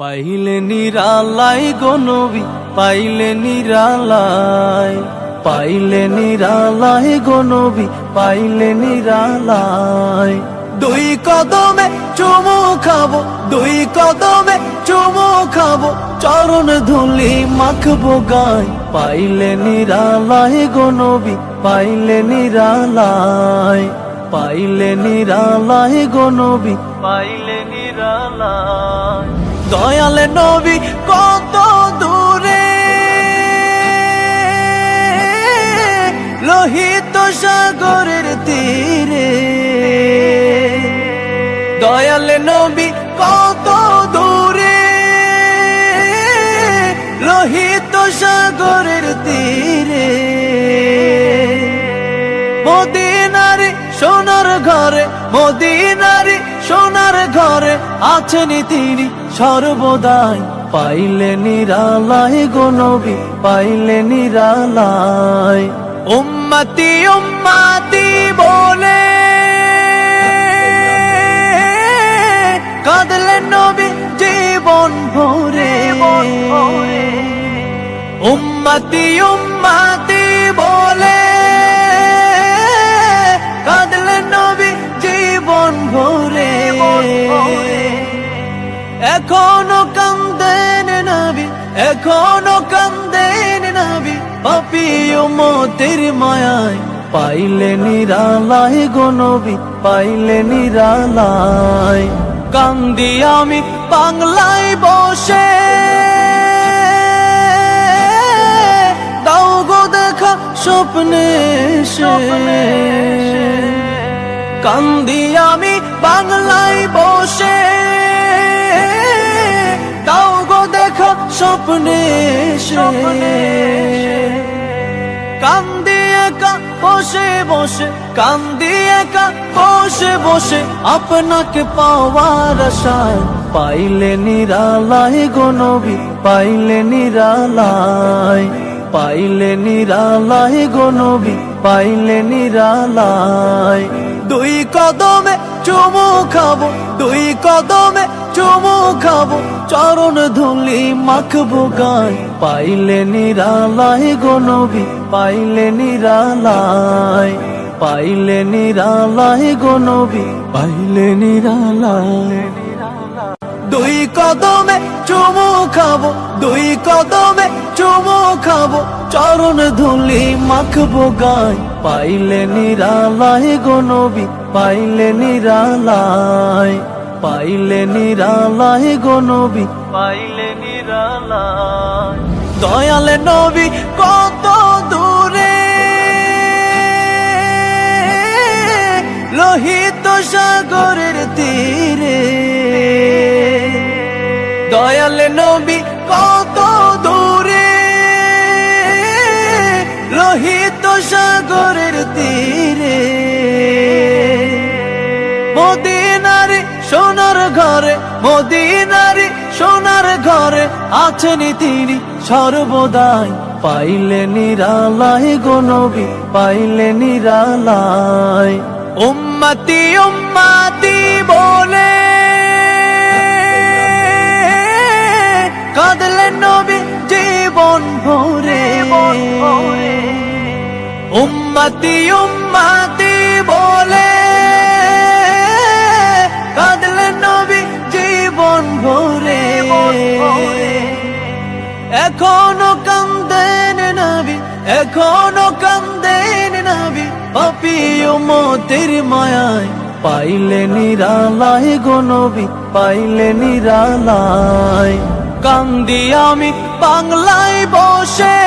পাইলে নিরালাই গো নবী, পাইলে নিরালাই, পাইলে নিরালাই গো নবী, পাইলে নিরালাই। দুই কদমে চুমু খাবো, দুই কদমে চুমু খাবো, চরণ ধুলি মাখবো গায়। পাইলে নিরালাই গো নবী, পাইলে নিরালাই, পাইলে নিরালাই গো নবী, পাইলে নিরালাই। দয়ালে নবী কত দূরে, লোহিত সাগরের তীরে। দয়ালে নবী কত দূরে, লোহিত সাগরের তীরে। মদিনার সোনার ঘরে, মদিনার সোনার ঘরে আছেন তিনি সর্বদাই। পাইলে নিরালাই গো নবী, পাইলে নিরালাই। উম্মতি উম্মতি বলে কাঁদলেন নবী জীবন ভরে। উম্মতি উম্মতি বলে কাঁদলেন নবী জীবন ভরে। এখনো কান্দেন নবী, এখনো কান্দেন নবী, পাপী উম্মতের মায়ায়। পাইলে নিরালাই গো নবী, পাইলে নিরালাই। কান্দি আমি বাংলায় বসে, দাও গো দেখা স্বপ্নে এসে। কান্দি আমি বাংলায় বসে, দাও গো দেখা স্বপ্নে এসে। কান্দি একা বসে বসে, কান্দি একা বসে বসে, আপনাকে পাওয়ার আশায়। পাইলে নিরালাই গো নবী, পাইলে নিরালাই, পাইলে নিরালাই গো নবী, পাইলে নিরালাই। দুই কদমে চুমু খাবো, দুই কদমে চুমু খাবো, চরণ ধুলি মাখবো গায়। পাইলে নিরালাই গো নবী, পাইলে নিরালাই, পাইলে নিরালাই গো নবী, পাইলে নিরালাই। দুই কদমে চুমু খাবো, দুই কদমে চুমু খাবো, চরণ ধুলি মাখবো গায়। পাইলে নিরালাই গো নবী, পাইলে নিরালাই, পাইলে নিরালাই গো নবী, পাইলে নিরালাই। দয়ালে নবী কত দূরে, লোহিত সাগরের তীরে। দয়ালে নবী কত দূরে, লোহিত সাগরের তীরে। মদিনার সোনার ঘরে, মদিনার সোনার ঘরে আছেন তিনি সর্বদাই। পাইলে নিরালাই গো নবী, পাইলে নিরালাই। উম্মতি উম্মতি বলে কাঁদলেন নবী জীবন ভরে। উম্মতি উম্মতি বলে কাঁদলেন নবী জীবন ভরে। এখনো কান্দেন নবী, এখনো কান্দেন নবী, পাপী উম্মতের মায়ায়। পাইলে নিরালাই গো নবী, পাইলে নিরালাই। কান্দি আমি বাংলায় বসে,